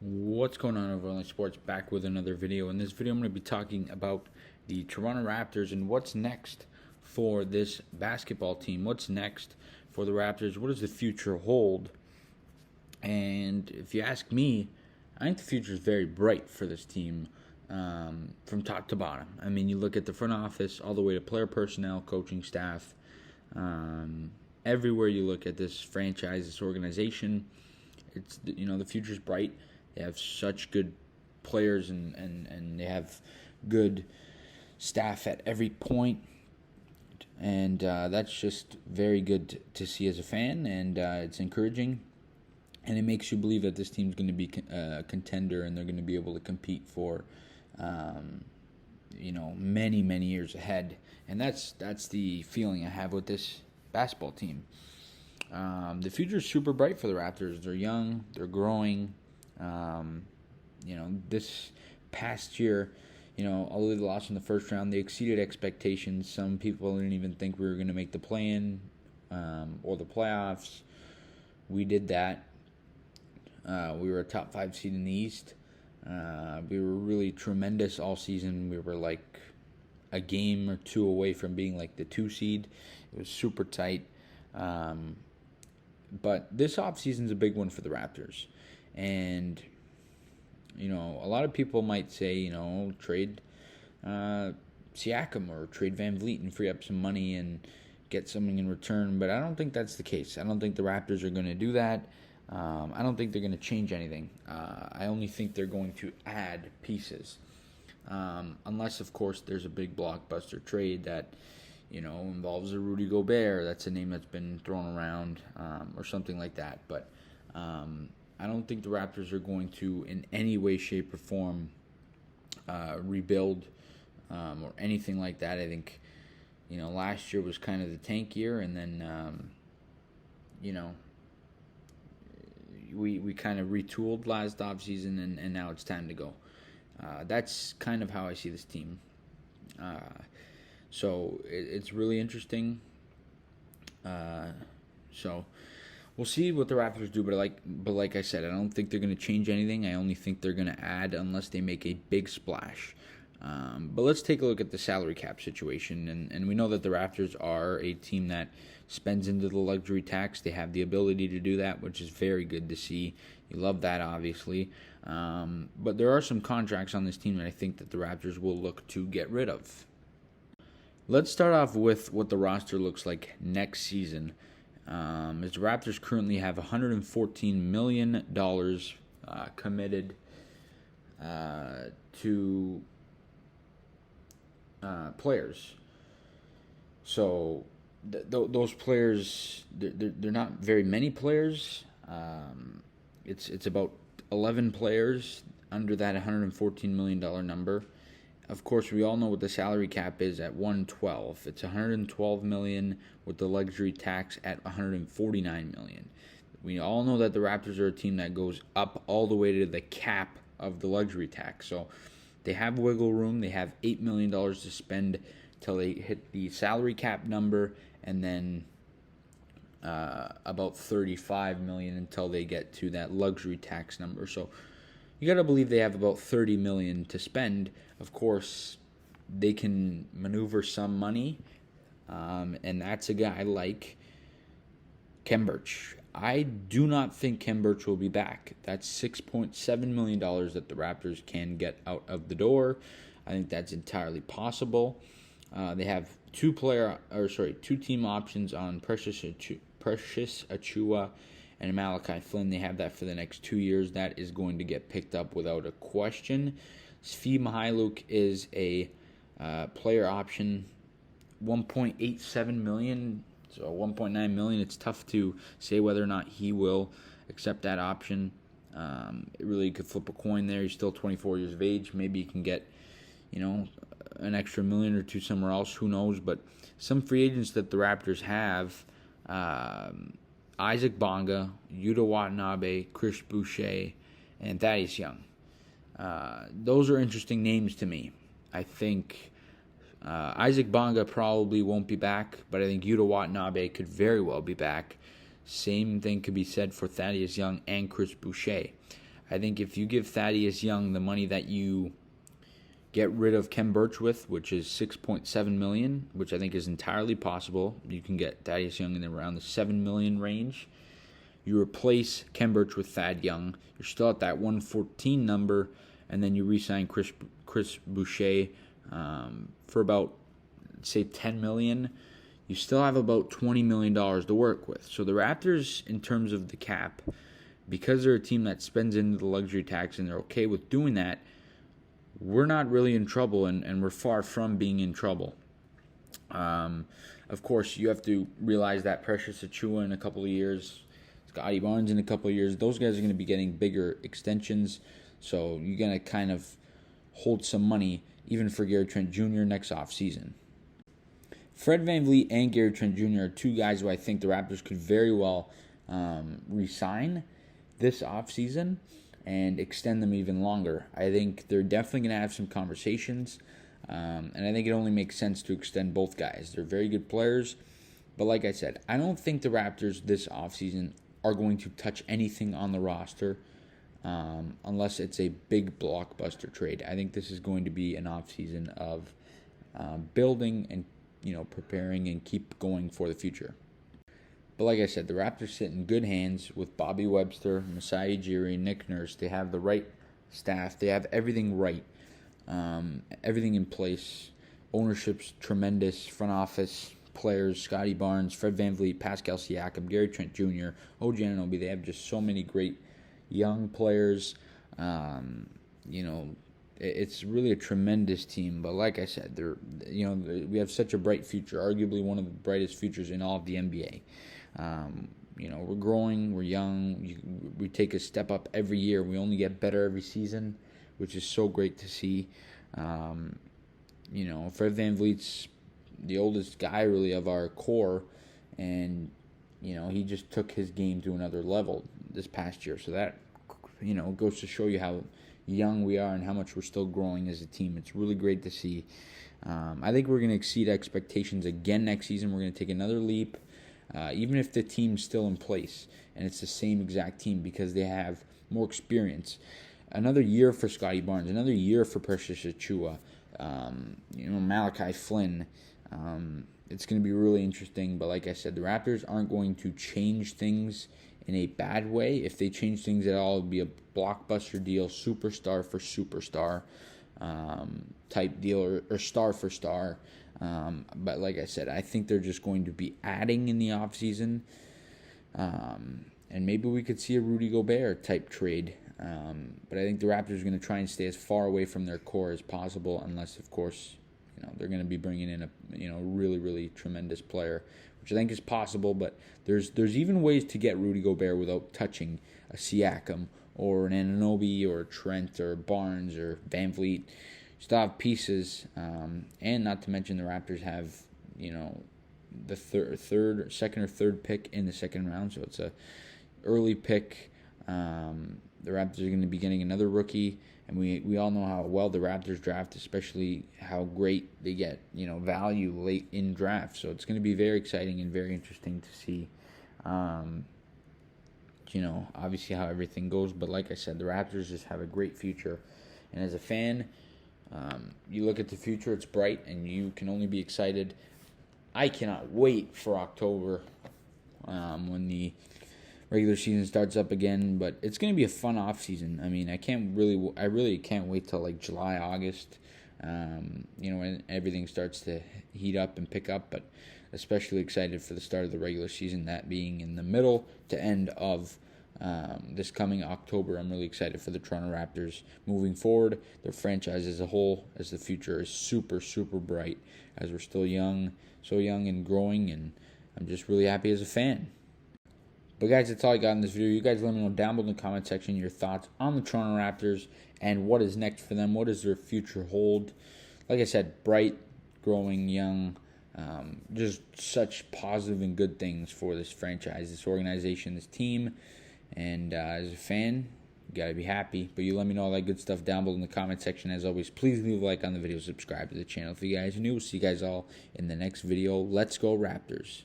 What's going on over Only Sports? Back with another video. In this video, I'm going to be talking about the Toronto Raptors and what's next for this basketball team. What's next for the Raptors? What does the future hold? And if you ask me, I think the future is very bright for this team from top to bottom. I mean, you look at the front office all the way to player personnel, coaching staff. Everywhere you look at this franchise, this organization, it's the future's bright. They have such good players and they have good staff at every point. And that's just very good to see as a fan, and it's encouraging. And it makes you believe that this team's going to be a contender and they're going to be able to compete for, many, many years ahead. And that's the feeling I have with this basketball team. The future is super bright for the Raptors. They're young, they're growing. This past year, although they lost in the first round, they exceeded expectations. Some people didn't even think we were going to make the play-in or the playoffs. We did that. We were a top 5 seed in the East. We were really tremendous all season. We were like a game or two away from being like the 2 seed. It was super tight. But this offseason is a big one for the Raptors. And, a lot of people might say, trade Siakam or trade Van Vliet and free up some money and get something in return. But I don't think that's the case. I don't think the Raptors are going to do that. I don't think they're going to change anything. I only think they're going to add pieces. Unless, of course, there's a big blockbuster trade that, involves a Rudy Gobert. That's a name that's been thrown around, or something like that. But I don't think the Raptors are going to, in any way, shape, or form, rebuild or anything like that. I think, last year was kind of the tank year, and then, we kind of retooled last offseason, and now it's time to go. That's kind of how I see this team. So it's really interesting. So we'll see what the Raptors do, but like I said, I don't think they're going to change anything. I only think they're going to add unless they make a big splash. But let's take a look at the salary cap situation, and we know that the Raptors are a team that spends into the luxury tax. They have the ability to do that, which is very good to see. You love that, obviously. But there are some contracts on this team that I think that the Raptors will look to get rid of. Let's start off with what the roster looks like next season. As the Raptors currently have $114 million committed to players. So those players, they're not very many players. It's about 11 players under that $114 million number. Of course, we all know what the salary cap is at $112. It's $112 million with the luxury tax at $149 million. We all know that the Raptors are a team that goes up all the way to the cap of the luxury tax. So they have wiggle room. They have $8 million to spend till they hit the salary cap number, and then about $35 million until they get to that luxury tax number. So you got to believe they have about $30 million to spend. Of course, they can maneuver some money, and that's a guy like Khem Birch. I do not think Khem Birch will be back. That's $6.7 million that the Raptors can get out of the door. I think that's entirely possible. They have two team options on Precious Achiuwa and Malachi Flynn. They have that for the next 2 years. That is going to get picked up without a question. Svi Mykhailiuk is a player option, $1.87 million, so $1.9 million. It's tough to say whether or not he will accept that option. It really could flip a coin there. He's still 24 years of age. Maybe he can get, an extra $1 million or $2 million somewhere else. Who knows? But some free agents that the Raptors have, Isaac Bonga, Yuta Watanabe, Chris Boucher, and Thaddeus Young. Those are interesting names to me. I think Isaac Bonga probably won't be back, but I think Yuta Watanabe could very well be back. Same thing could be said for Thaddeus Young and Chris Boucher. I think if you give Thaddeus Young the money that you get rid of Kem Birch with, which is $6.7 million, which I think is entirely possible. You can get Thaddeus Young in around the $7 million range. You replace Kem Birch with Thad Young. You're still at that 114 number, and then you re-sign Chris Boucher for about, say, $10 million. You still have about $20 million to work with. So the Raptors, in terms of the cap, because they're a team that spends into the luxury tax and they're okay with doing that, we're not really in trouble, and we're far from being in trouble. Of course, you have to realize that Precious Achiuwa in a couple of years, Scotty Barnes in a couple of years, those guys are going to be getting bigger extensions, so you're going to kind of hold some money, even for Gary Trent Jr. next offseason. Fred VanVleet and Gary Trent Jr. are two guys who I think the Raptors could very well re-sign this offseason and extend them even longer. I think they're definitely going to have some conversations, and I think it only makes sense to extend both guys. They're very good players, but like I said, I don't think the Raptors this offseason are going to touch anything on the roster unless it's a big blockbuster trade. I think this is going to be an offseason of building and preparing and keep going for the future. But like I said, the Raptors sit in good hands with Bobby Webster, Masai Ujiri, Nick Nurse. They have the right staff. They have everything right, everything in place. Ownership's tremendous. Front office, players, Scotty Barnes, Fred VanVleet, Pascal Siakam, Gary Trent Jr., OG Anunoby. They have just so many great young players. It's really a tremendous team. But like I said, we have such a bright future, arguably one of the brightest futures in all of the NBA. We're growing, we're young, we take a step up every year. We only get better every season, which is so great to see. Fred VanVleet's the oldest guy really of our core, and he just took his game to another level this past year. So that goes to show you how young we are and how much we're still growing as a team. It's really great to see. I think we're going to exceed expectations again next season. We're going to take another leap, even if the team's still in place and it's the same exact team, because they have more experience. Another year for Scotty Barnes, another year for Precious Achiuwa, Malachi Flynn. It's going to be really interesting. But like I said, the Raptors aren't going to change things in a bad way. If they change things at all, it would be a blockbuster deal, superstar for superstar type deal, or star for star. But like I said, I think they're just going to be adding in the offseason. And maybe we could see a Rudy Gobert type trade. But I think the Raptors are going to try and stay as far away from their core as possible, unless, of course, they're going to be bringing in a really, really tremendous player, which I think is possible. But there's even ways to get Rudy Gobert without touching a Siakam or an Anunoby or a Trent or Barnes or VanVleet. Still have pieces, and not to mention the Raptors have the second or third pick in the second round, so it's a early pick. The Raptors are going to be getting another rookie, and we all know how well the Raptors draft, especially how great they get value late in draft. So it's going to be very exciting and very interesting to see. Obviously how everything goes, but like I said, the Raptors just have a great future, and as a fan, you look at the future, it's bright, and you can only be excited. I cannot wait for October when the regular season starts up again, but it's going to be a fun off season. I mean, I really can't wait till like July, August, when everything starts to heat up and pick up, but especially excited for the start of the regular season, that being in the middle to end of this coming October. I'm really excited for the Toronto Raptors moving forward, their franchise as a whole, as the future is super, super bright, as we're still young, so young and growing, and I'm just really happy as a fan. But guys, that's all I got in this video. You guys let me know down below in the comment section your thoughts on the Toronto Raptors and what is next for them. What does their future hold? Like I said, bright, growing, young, just such positive and good things for this franchise, this organization, this team. And as a fan, you got to be happy. But you let me know all that good stuff down below in the comment section. As always, please leave a like on the video, subscribe to the channel if you guys are new. We'll see you guys all in the next video. Let's go Raptors.